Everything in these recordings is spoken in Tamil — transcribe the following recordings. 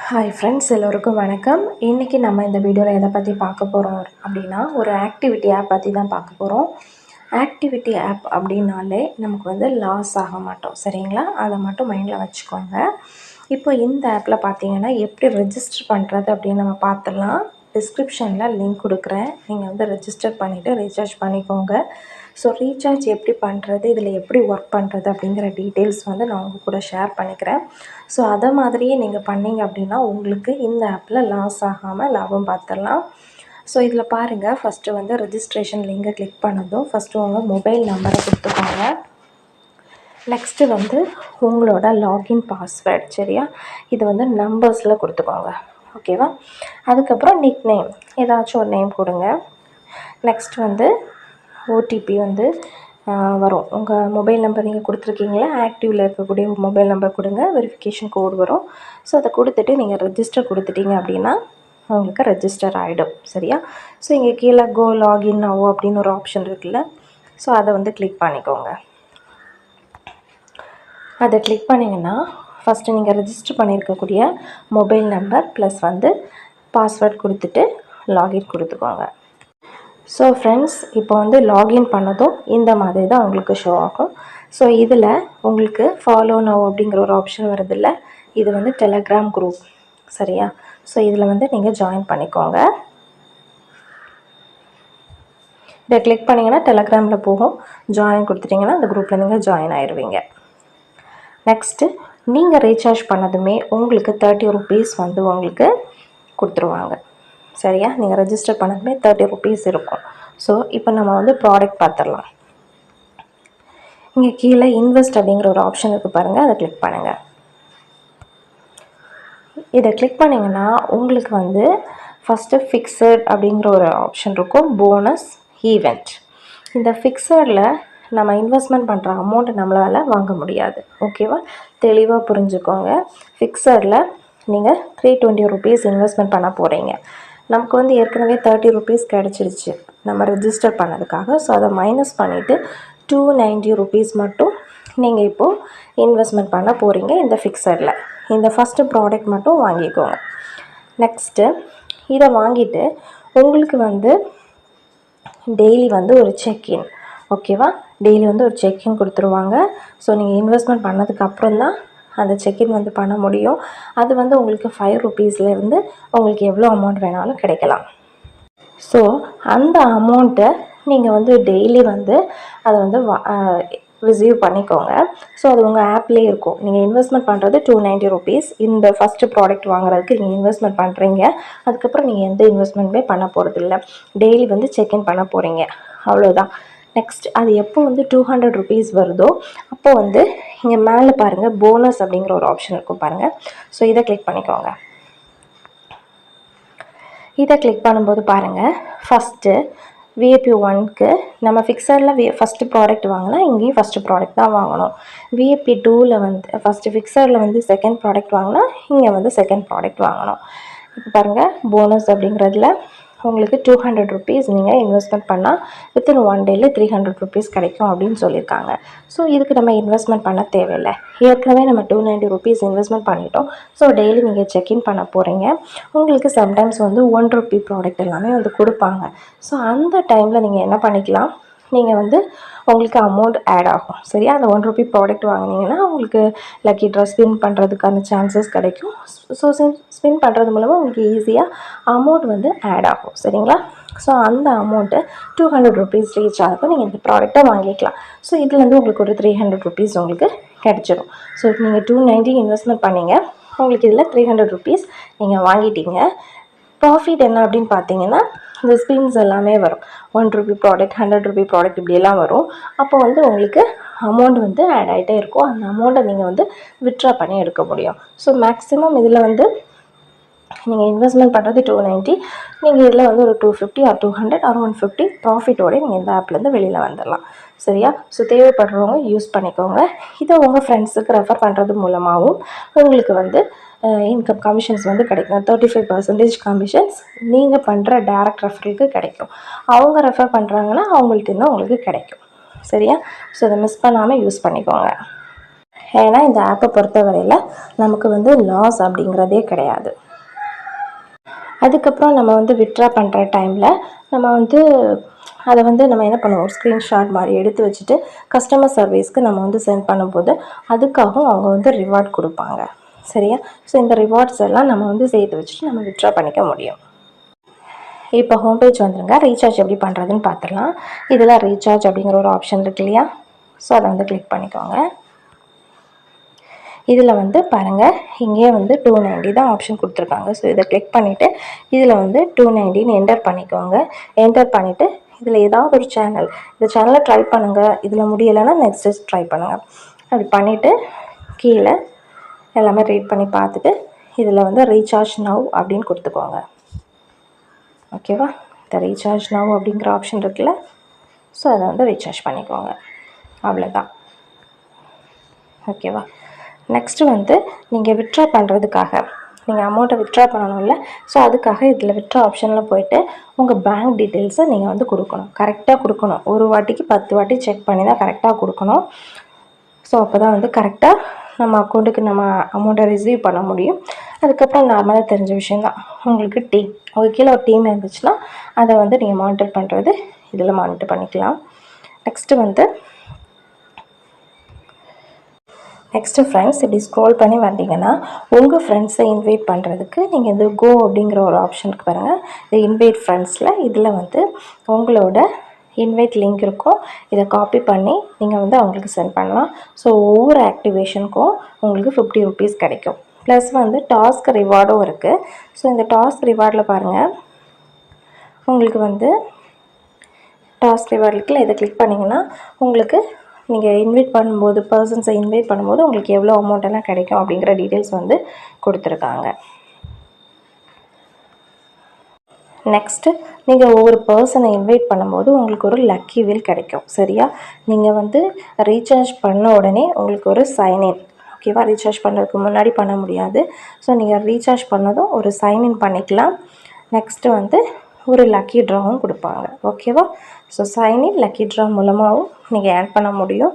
ஹாய் ஃப்ரெண்ட்ஸ், எல்லோருக்கும் வணக்கம். இன்றைக்கி நம்ம இந்த வீடியோவில் எதை பற்றி பார்க்க போகிறோம் அப்படின்னா, ஒரு ஆக்டிவிட்டி ஆப் பற்றி தான் பார்க்க போகிறோம். ஆக்டிவிட்டி ஆப் அப்படின்னாலே நமக்கு வந்து லாஸ் ஆக மாட்டோம், சரிங்களா? அதை மட்டும் மைண்டில் வச்சுக்கோங்க. இப்போ இந்த ஆப்பில் பார்த்தீங்கன்னா எப்படி ரெஜிஸ்டர் பண்ணுறது அப்படின்னு நம்ம பார்த்துடலாம். டிஸ்கிரிப்ஷனில் லிங்க் கொடுக்குறேன், நீங்கள் வந்து ரெஜிஸ்டர் பண்ணிவிட்டு ரீசார்ஜ் பண்ணிக்கோங்க. ஸோ ரீசார்ஜ் எப்படி பண்ணுறது, இதில் எப்படி ஒர்க் பண்ணுறது அப்படிங்கிற டீட்டெயில்ஸ் வந்து நான் உங்கள் கூட ஷேர் பண்ணிக்கிறேன். ஸோ அதை மாதிரியே நீங்கள் பண்ணிங்க அப்படின்னா உங்களுக்கு இந்த ஆப்பில் லாஸ் ஆகாமல் லாபம் பார்த்துடலாம். ஸோ இதில் பாருங்கள், ஃபஸ்ட்டு வந்து ரெஜிஸ்ட்ரேஷன் லிங்கை கிளிக் பண்ணதும் ஃபஸ்ட்டு உங்கள் மொபைல் நம்பரை கொடுத்துக்கோங்க. நெக்ஸ்ட்டு வந்து உங்களோட லாகின் பாஸ்வேர்ட், சரியா? இது வந்து நம்பர்ஸில் கொடுத்துக்கோங்க, ஓகேவா? அதுக்கப்புறம் நிக் நேம், ஏதாச்சும் ஒரு நேம் கொடுங்க. நெக்ஸ்ட் வந்து ஓடிபி வந்து வரும். உங்கள் மொபைல் நம்பர் நீங்கள் கொடுத்துருக்கீங்களா, ஆக்டிவில் இருக்கக்கூடிய மொபைல் நம்பர் கொடுங்க, வெரிஃபிகேஷன் கோடு வரும். ஸோ அதை கொடுத்துட்டு நீங்கள் ரெஜிஸ்டர் கொடுத்துட்டீங்க அப்படின்னா உங்களுக்கு ரெஜிஸ்டர் ஆகிடும், சரியா? ஸோ இங்கே கீழே கோ லாகின் ஆகும் அப்படின்னு ஒரு ஆப்ஷன் இருக்குல்ல, ஸோ அதை வந்து கிளிக் பண்ணிக்கோங்க. அதை கிளிக் பண்ணிங்கன்னா ஃபஸ்ட்டு நீங்கள் ரெஜிஸ்டர் பண்ணியிருக்கக்கூடிய மொபைல் நம்பர் ப்ளஸ் வந்து பாஸ்வேர்ட் கொடுத்துட்டு லாகின் கொடுத்துக்கோங்க. ஸோ ஃப்ரெண்ட்ஸ், இப்போ வந்து லாகின் பண்ணதும் இந்த மாதிரி தான் உங்களுக்கு ஷோ ஆகும். ஸோ இதில் உங்களுக்கு ஃபாலோ நவ் அப்படிங்கிற ஒரு ஆப்ஷன் வருதில்ல, இது வந்து டெலகிராம் குரூப், சரியா? ஸோ இதில் வந்து நீங்கள் ஜாயின் பண்ணிக்கோங்க. இதை கிளிக் பண்ணிங்கன்னா டெலகிராமில் போகும், ஜாயின் கொடுத்துட்டிங்கன்னா அந்த குரூப்பில் நீங்கள் ஜாயின் ஆயிடுவீங்க. நெக்ஸ்ட்டு நீங்கள் ரீசார்ஜ் பண்ணதுமே உங்களுக்கு 30 ருபீஸ் வந்து உங்களுக்கு கொடுத்துருவாங்க, சரியா? நீங்கள் ரெஜிஸ்டர் பண்ணதுமே 30 ருபீஸ் இருக்கும். ஸோ இப்போ நம்ம வந்து ப்ராடக்ட் பார்த்துடலாம். இங்கே கீழே இன்வெஸ்ட் அப்படிங்கிற ஒரு ஆப்ஷன் இருக்குது பாருங்கள், அதை கிளிக் பண்ணுங்கள். இதை கிளிக் பண்ணிங்கன்னா உங்களுக்கு வந்து ஃபஸ்ட்டு ஃபிக்ஸட் அப்படிங்கிற ஒரு ஆப்ஷன் இருக்கும், போனஸ், ஈவெண்ட். இந்த ஃபிக்ஸடில் நம்ம இன்வெஸ்ட்மெண்ட் பண்ணுற அமௌண்ட் நம்மளால் வாங்க முடியாது, ஓகேவா? தெளிவாக புரிஞ்சுக்கோங்க. ஃபிக்ஸடில் நீங்கள் 320 ருபீஸ் இன்வெஸ்ட்மெண்ட் பண்ண போகிறீங்க. நமக்கு வந்து ஏற்கனவே 30 ருபீஸ் கிடச்சிருச்சு நம்ம ரெஜிஸ்டர் பண்ணதுக்காக. ஸோ அதை மைனஸ் பண்ணிவிட்டு 290 ருபீஸ் மட்டும் நீங்கள் இப்போது இன்வெஸ்ட்மெண்ட் பண்ண போகிறீங்க இந்த ஃபிக்ஸடில். இந்த ஃபஸ்ட்டு ப்ராடக்ட் மட்டும் வாங்கிக்கோங்க. நெக்ஸ்ட்டு இதை வாங்கிட்டு உங்களுக்கு வந்து டெய்லி வந்து ஒரு செக்இன், ஓகேவா? டெய்லி வந்து ஒரு செக்இன் கொடுத்துருவாங்க. ஸோ நீங்கள் இன்வெஸ்ட்மெண்ட் பண்ணதுக்கப்புறம் தான் அந்த செக்இன் வந்து பண்ண முடியும். அது வந்து உங்களுக்கு 5 ருபீஸ்லேருந்து உங்களுக்கு எவ்வளோ அமௌண்ட் வேணாலும் கிடைக்கலாம். ஸோ அந்த அமௌண்ட்டை நீங்கள் வந்து டெய்லி வந்து அதை வந்து ரிசீவ் பண்ணிக்கோங்க. ஸோ அது உங்கள் ஆப்லேயே இருக்கும். நீங்கள் இன்வெஸ்ட்மெண்ட் பண்ணுறது 290 ருபீஸ். இந்த ஃபஸ்ட்டு ப்ராடக்ட் வாங்குறதுக்கு நீங்கள் இன்வெஸ்ட்மெண்ட் பண்ணுறீங்க. அதுக்கப்புறம் நீங்கள் எந்த இன்வெஸ்ட்மெண்ட்டுமே பண்ண போகிறதில்ல, டெய்லி வந்து செக்இன் பண்ண போகிறீங்க, அவ்வளோதான். நெக்ஸ்ட் அது எப்போ வந்து 200 ருபீஸ் வருதோ அப்போ வந்து இங்கே மேலே பாருங்கள் போனஸ் அப்படிங்கிற ஒரு ஆப்ஷன் இருக்கும் பாருங்கள். ஸோ இதை கிளிக் பண்ணிக்கோங்க. இதை கிளிக் பண்ணும்போது பாருங்கள், ஃபஸ்ட்டு VIP 1க்கு நம்ம ஃபிக்ஸடில் ஃபஸ்ட்டு ப்ராடக்ட் வாங்கினா இங்கேயும் ஃபஸ்ட்டு ப்ராடக்ட் தான் வாங்கணும். VIP 2ல் வந்து ஃபஸ்ட்டு ஃபிக்ஸடில் வந்து செகண்ட் ப்ராடக்ட் வாங்கினா இங்கே வந்து செகண்ட் ப்ராடக்ட் வாங்கணும். இப்போ பாருங்கள், போனஸ் அப்படிங்கிறதுல உங்களுக்கு 200 ருபீஸ் நீங்கள் இன்வெஸ்ட்மெண்ட் பண்ணால் வித்தின் 1 டேயில் 300 ருபீஸ் கிடைக்கும் அப்படின்னு சொல்லியிருக்காங்க. ஸோ இதுக்கு நம்ம இன்வெஸ்ட்மெண்ட் பண்ண தேவையில்லை, ஏற்கனவே நம்ம 290 ருபீஸ் இன்வெஸ்ட்மெண்ட் பண்ணிட்டோம். ஸோ டெய்லி நீங்கள் செக்இன் பண்ண போகிறீங்க. உங்களுக்கு சம்டைம்ஸ் வந்து 1 ருபி ப்ராடக்ட் எல்லாமே வந்து கொடுப்பாங்க. ஸோ அந்த டைமில் நீங்கள் என்ன பண்ணிக்கலாம், நீங்கள் வந்து உங்களுக்கு அமௌண்ட் ஆட் ஆகும், சரியா? அந்த 1 ருபி ப்ராடக்ட் வாங்கினீங்கன்னா உங்களுக்கு லக்கி ட்ரா ஸ்பின் பண்ணுறதுக்கான சான்சஸ் கிடைக்கும். ஸோ ஸ்பின் பண்ணுறது மூலமாக உங்களுக்கு ஈஸியாக அமௌண்ட் வந்து ஆட் ஆகும், சரிங்களா? ஸோ அந்த அமௌண்ட்டு 200 ருபீஸ் ரீச் ஆகும், நீங்கள் இந்த ப்ராடக்டை வாங்கிக்கலாம். ஸோ இதுலேருந்து உங்களுக்கு ஒரு 300 ருபீஸ் உங்களுக்கு கிடச்சிடும். ஸோ நீங்கள் 290 இன்வெஸ்ட்மெண்ட் பண்ணிங்க, உங்களுக்கு இதில் 300 ருபீஸ் நீங்கள் வாங்கிட்டீங்க. ப்ராஃபிட் என்ன அப்படின்னு பார்த்தீங்கன்னா இந்த ஸ்பின்ஸ் எல்லாமே வரும். 1 ருபி ப்ராடக்ட், 100 ருபி ப்ராடக்ட் இப்படியெல்லாம் வரும். அப்போ வந்து உங்களுக்கு அமௌண்ட் வந்து ஆட் ஆகிட்டே இருக்கும். அந்த அமௌண்ட்டை நீங்கள் வந்து வித்ட்ரா பண்ணி எடுக்க முடியும். ஸோ மேக்ஸிமம் இதில் வந்து நீங்கள் இன்வெஸ்ட்மெண்ட் பண்ணுறது 290, நீங்கள் இதில் வந்து ஒரு 250 ஆர் 200 ஆர் 150 ப்ராஃபிட்டோடு நீங்கள் இந்த ஆப்லேருந்து வெளியில் வந்துடலாம், சரியா? ஸோ தேவைப்படுறவங்க யூஸ் பண்ணிக்கோங்க. இதை உங்கள் ஃப்ரெண்ட்ஸுக்கு ரெஃபர் பண்ணுறது மூலமாகவும் உங்களுக்கு வந்து இன்கம் கமிஷன்ஸ் வந்து கிடைக்கும். 35% கமிஷன்ஸ் நீங்கள் பண்ணுற டைரக்ட் ரெஃபருக்கு கிடைக்கும். அவங்க ரெஃபர் பண்ணுறாங்கன்னா அவங்கள்ட்ட உங்களுக்கு கிடைக்கும், சரியா? ஸோ அதை மிஸ் பண்ணாமல் யூஸ் பண்ணிக்கோங்க. ஏன்னா இந்த ஆப்பை பொறுத்தவரையில் நமக்கு வந்து லாஸ் அப்படிங்கிறதே கிடையாது. அதுக்கப்புறம் நம்ம வந்து வித்ட்ரா பண்ணுற டைமில் நம்ம வந்து அதை வந்து நம்ம என்ன பண்ணுவோம், ஸ்க்ரீன்ஷாட் மாதிரி எடுத்து வச்சுட்டு கஸ்டமர் சர்வீஸ்க்கு நம்ம வந்து சென்ட் பண்ணும்போது அதுக்காகவும் அவங்க வந்து ரிவார்ட் கொடுப்பாங்க. சரியா? ஸோ இந்த ரிவார்ட்ஸ் எல்லாம் நம்ம வந்து சேர்த்து வச்சுட்டு நம்ம வித்ட்ரா பண்ணிக்க முடியும். இப்போ ஹோம் பேஜ் வந்துருங்க. ரீசார்ஜ் எப்படி பண்ணுறதுன்னு பார்த்துடலாம். இதில் ரீசார்ஜ் அப்படிங்கிற ஒரு ஆப்ஷன் இருக்கு இல்லையா? ஸோ அதை வந்து கிளிக் பண்ணிக்கோங்க. இதில் வந்து பாருங்கள், இங்கேயே வந்து 290 தான் ஆப்ஷன் கொடுத்துருக்காங்க. ஸோ இதை கிளிக் பண்ணிவிட்டு இதில் வந்து 290 என்டர் பண்ணிக்கோங்க. என்டர் பண்ணிவிட்டு இதில் ஏதாவது ஒரு சேனல், இந்த சேனலை ட்ரை பண்ணுங்கள். இதில் முடியலைன்னா நெக்ஸ்ட் ட்ரை பண்ணுங்கள். அப்படி பண்ணிவிட்டு கீழே எல்லாமே ரீட் பண்ணி பார்த்துட்டு இதில் வந்து ரீசார்ஜ் நவ் அப்படின்னு கொடுத்துக்கோங்க. ஓகேவா? இந்த ரீசார்ஜ் நவ் அப்படிங்கிற ஆப்ஷன் இருக்குல்ல, ஸோ அதை வந்து ரீசார்ஜ் பண்ணிக்கோங்க. அவ்வளோதான். ஓகேவா? நெக்ஸ்ட்டு வந்து நீங்கள் வித்ட்ரா பண்ணுறதுக்காக நீங்கள் அமௌண்ட்டை வித்ட்ரா பண்ணணும்ல, ஸோ அதுக்காக இதில் வித்ட்ரா ஆப்ஷனில் போய்ட்டு உங்கள் பேங்க் டீட்டெயில்ஸை நீங்கள் வந்து கொடுக்கணும். கரெக்டாக கொடுக்கணும். ஒரு வாட்டிக்கு 10 வாட்டி செக் பண்ணி தான் கரெக்டாக கொடுக்கணும். ஸோ அப்போ தான் வந்து கரெக்டாக நம்ம அக்கௌண்ட்டுக்கு நம்ம அமௌண்ட்டை ரிசீவ் பண்ண முடியும். அதுக்கப்புறம் நார்மலாக தெரிஞ்ச விஷயந்தான். உங்களுக்கு டீம், உங்களுக்கு கீழே ஒரு டீம் இருந்துச்சுன்னா அதை வந்து நீங்கள் மானிட்டர் பண்ணுறது இதில் மானிட்டர் பண்ணிக்கலாம். நெக்ஸ்ட்டு ஃப்ரெண்ட்ஸ், இப்படி ஸ்க்ரோல் பண்ணி வந்தீங்கன்னா உங்கள் ஃப்ரெண்ட்ஸை இன்வைட் பண்ணுறதுக்கு நீங்கள் இந்த கோ அப்படிங்கிற ஒரு ஆப்ஷனுக்கு பாருங்கள். இந்த இன்வைட் ஃப்ரெண்ட்ஸில் இதில் வந்து உங்களோட இன்வைட் லிங்க் இருக்கும். இதை காப்பி பண்ணி நீங்கள் வந்து அவங்களுக்கு சென்ட் பண்ணலாம். ஸோ ஒவ்வொரு ஆக்டிவேஷனுக்கும் உங்களுக்கு 50 ருபீஸ் கிடைக்கும். ப்ளஸ் வந்து டாஸ்க் ரிவார்டும் இருக்குது. ஸோ இந்த டாஸ்க் ரிவார்டில் பாருங்கள், உங்களுக்கு வந்து டாஸ்க் ரிவார்டுக்குள்ள இதை கிளிக் பண்ணிங்கன்னா உங்களுக்கு நீங்கள் இன்வைட் பண்ணும்போது, பர்சன்ஸை இன்வைட் பண்ணும்போது உங்களுக்கு எவ்வளோ அமௌண்ட்டெல்லாம் கிடைக்கும் அப்படிங்கிற டீட்டெயில்ஸ் வந்து கொடுத்துருக்காங்க. நெக்ஸ்ட்டு நீங்கள் ஒவ்வொரு பர்சனை இன்வைட் பண்ணும்போது உங்களுக்கு ஒரு லக்கி வில் கிடைக்கும். சரியா? நீங்கள் வந்து ரீசார்ஜ் பண்ண உடனே உங்களுக்கு ஒரு சைன்இன், ஓகேவா? ரீசார்ஜ் பண்ணுறதுக்கு முன்னாடி பண்ண முடியாது. ஸோ நீங்கள் ரீசார்ஜ் பண்ணதும் ஒரு சைன்இன் பண்ணிக்கலாம். நெக்ஸ்ட்டு வந்து ஒரு லக்கி ட்ராவும் கொடுப்பாங்க. ஓகேவா? ஸோ சைன்இன் லக்கி ட்ரா மூலமாகவும் நீங்கள் ஆட் பண்ண முடியும்.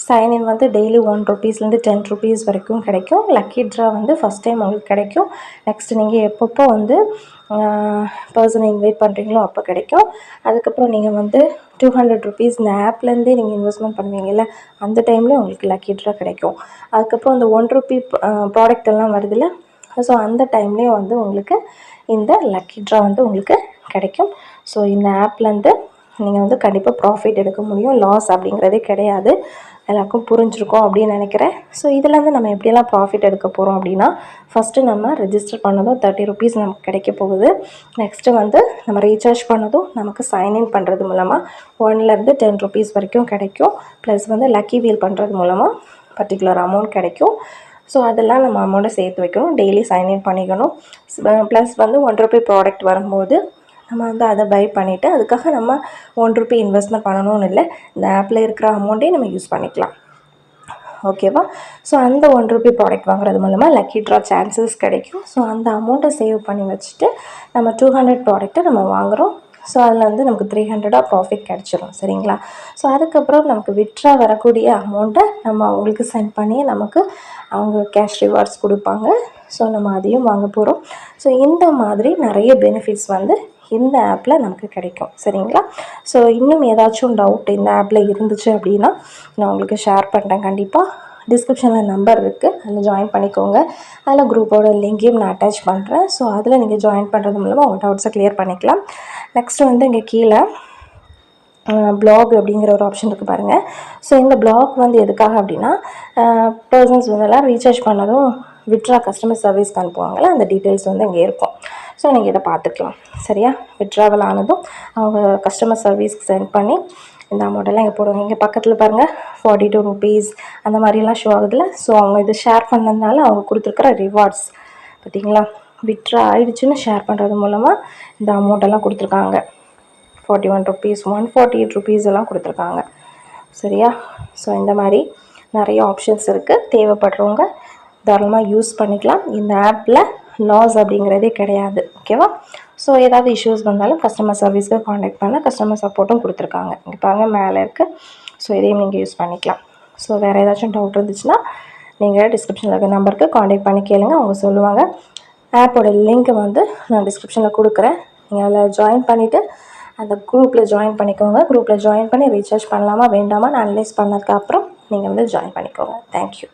சைன்இன் வந்து டெய்லி 1 ருபீஸ்லேருந்து 10 ருபீஸ் வரைக்கும் கிடைக்கும். லக்கி ட்ரா வந்து ஃபஸ்ட் டைம் உங்களுக்கு கிடைக்கும். நெக்ஸ்ட்டு நீங்கள் எப்பப்போ வந்து பர்சனை இன்வைட் பண்ணுறீங்களோ அப்போ கிடைக்கும். அதுக்கப்புறம் நீங்கள் வந்து 200 ருபீஸ் இந்த ஆப்லேருந்தே நீங்கள் இன்வெஸ்ட்மெண்ட் பண்ணுவீங்கல்ல, அந்த டைம்லேயும் உங்களுக்கு லக்கி ட்ரா கிடைக்கும். அதுக்கப்புறம் இந்த 1 ருபி ப்ராடக்ட் எல்லாம் வருதுல்ல, ஸோ அந்த டைம்லேயும் வந்து உங்களுக்கு இந்த லக்கி ட்ரா வந்து உங்களுக்கு கிடைக்கும். ஸோ இந்த ஆப்லேருந்து நீங்கள் வந்து கண்டிப்பாக ப்ராஃபிட் எடுக்க முடியும். லாஸ் அப்படிங்கிறதே கிடையாது. எல்லாருக்கும் புரிஞ்சிருக்கும் அப்படின்னு நினைக்கிறேன். ஸோ இதுலேருந்து நம்ம எப்படியெல்லாம் ப்ராஃபிட் எடுக்க போகிறோம் அப்படின்னா, ஃபஸ்ட்டு நம்ம ரெஜிஸ்டர் பண்ணதும் 30 ருபீஸ் நமக்கு கிடைக்க போகுது. நெக்ஸ்ட்டு வந்து நம்ம ரீசார்ஜ் பண்ணதும் நமக்கு சைன்இன் பண்ணுறது மூலமாக 1லேருந்து 10 ருபீஸ் வரைக்கும் கிடைக்கும். ப்ளஸ் வந்து லக்கி வீல் பண்ணுறது மூலமாக பர்டிகுலர் அமௌண்ட் கிடைக்கும். ஸோ அதெல்லாம் நம்ம அமௌண்ட்டை சேர்த்து வைக்கணும். டெய்லி சைன்இன் பண்ணிக்கணும். ப்ளஸ் வந்து 1 ருபி ப்ராடக்ட் வரும்போது நம்ம வந்து அதை பை பண்ணிவிட்டு அதுக்காக நம்ம 1 ருபி இன்வெஸ்ட்மெண்ட் பண்ணணும்னு இல்லை, இந்த ஆப்பில் இருக்கிற அமௌண்ட்டே நம்ம யூஸ் பண்ணிக்கலாம். ஓகேவா? ஸோ அந்த 1 ருபி ப்ராடக்ட் வாங்குறது மூலமாக லக்கி ட்ரா சான்சஸ் கிடைக்கும். ஸோ அந்த அமௌண்ட்டை சேவ் பண்ணி வச்சுட்டு நம்ம 200 ப்ராடக்ட்டை நம்ம வாங்குகிறோம். ஸோ அதில் வந்து நமக்கு 300 ப்ராஃபிட் கிடச்சிரும். சரிங்களா? ஸோ அதுக்கப்புறம் நமக்கு வித்ட்ரா வரக்கூடிய அமௌண்ட்டை நம்ம அவங்களுக்கு சென்ட் பண்ணி நமக்கு அவங்க கேஷ் ரிவார்ட்ஸ் கொடுப்பாங்க. ஸோ நம்ம அதையும் வாங்க போகிறோம். ஸோ இந்த மாதிரி நிறைய பெனிஃபிட்ஸ் வந்து இந்த ஆப்பில் நமக்கு கிடைக்கும். சரிங்களா? ஸோ இன்னும் ஏதாச்சும் டவுட் இந்த ஆப்பில் இருந்துச்சு அப்படின்னா நான் உங்களுக்கு ஷேர் பண்ணுறேன். கண்டிப்பாக டிஸ்கிரிப்ஷனில் நம்பர் இருக்குது, அதில் ஜாயின் பண்ணிக்கோங்க. அதில் குரூப்போட லிங்கையும் நான் அட்டாச் பண்ணுறேன். ஸோ அதில் நீங்கள் ஜாயின் பண்ணுறது மூலமாக உங்கள் டவுட்ஸை கிளியர் பண்ணிக்கலாம். நெக்ஸ்ட்டு வந்து இங்கே கீழே பிளாக் அப்படிங்கிற ஒரு ஆப்ஷன் இருக்குது பாருங்கள். ஸோ இந்த பிளாக் வந்து எதுக்காக அப்படின்னா, பர்சன்ஸ் வந்து எல்லாம் ரீசார்ஜ் பண்ணதும் வித்ட்ரா கஸ்டமர் சர்வீஸ்க்கு அனுப்புவாங்கள்ல, அந்த டீட்டெயில்ஸ் வந்து இங்கே இருக்கும். ஸோ நீங்கள் இதை பார்த்துக்கலாம். சரியா? வித்ட்ராவல் ஆனதும் அவங்க கஸ்டமர் சர்வீஸ்க்கு சென்ட் பண்ணி இந்த அமௌண்ட்டெல்லாம் இங்கே போடுவாங்க. இங்கே பக்கத்தில் பாருங்கள் 42 ருபீஸ் அந்த மாதிரிலாம் ஷோ ஆகுதுல்ல. ஸோ அவங்க இது ஷேர் பண்ணதுனால அவங்க கொடுத்துருக்குற ரிவார்ட்ஸ் பார்த்தீங்களா? வித்ட்ரா ஆகிடுச்சுன்னு ஷேர் பண்ணுறது மூலமாக இந்த அமௌண்ட்டெல்லாம் கொடுத்துருக்காங்க. 41 ருபீஸ், 148 ருபீஸ் எல்லாம் கொடுத்துருக்காங்க. சரியா? ஸோ இந்த மாதிரி நிறைய ஆப்ஷன்ஸ் இருக்குது. தேவைப்படுறவங்க தாராளமாக யூஸ் பண்ணிக்கலாம். இந்த ஆப்பில் லாஸ் அப்படிங்கிறதே கிடையாது. ஓகேவா? ஸோ ஏதாவது இஷ்யூஸ் வந்தாலும் கஸ்டமர் சர்வீஸ்க்கு காண்டாக்ட் பண்ண கஸ்டமர் சப்போர்ட்டும் கொடுத்துருக்காங்க. இங்கே பாருங்கள் மேலே இருக்குது. ஸோ இதையும் நீங்கள் யூஸ் பண்ணிக்கலாம். ஸோ வேறு ஏதாச்சும் டவுட் இருந்துச்சுன்னா நீங்கள் டிஸ்கிரிப்ஷனில் இருக்க நம்பருக்கு காண்டாக்ட் பண்ணி கேளுங்க, அவங்க சொல்லுவாங்க. ஆப்போட லிங்க்கை வந்து நான் டிஸ்கிரிப்ஷனில் கொடுக்குறேன். நீங்கள் அதில் ஜாயின் பண்ணிவிட்டு அந்த குரூப்பில் ஜாயின் பண்ணிக்கோங்க. குரூப்பில் ஜாயின் பண்ணி ரீசார்ஜ் பண்ணலாமா வேண்டாமா அனலைஸ் பண்ணதுக்கப்புறம் நீங்கள் வந்து ஜாயின் பண்ணிக்கோங்க. தேங்க்யூ.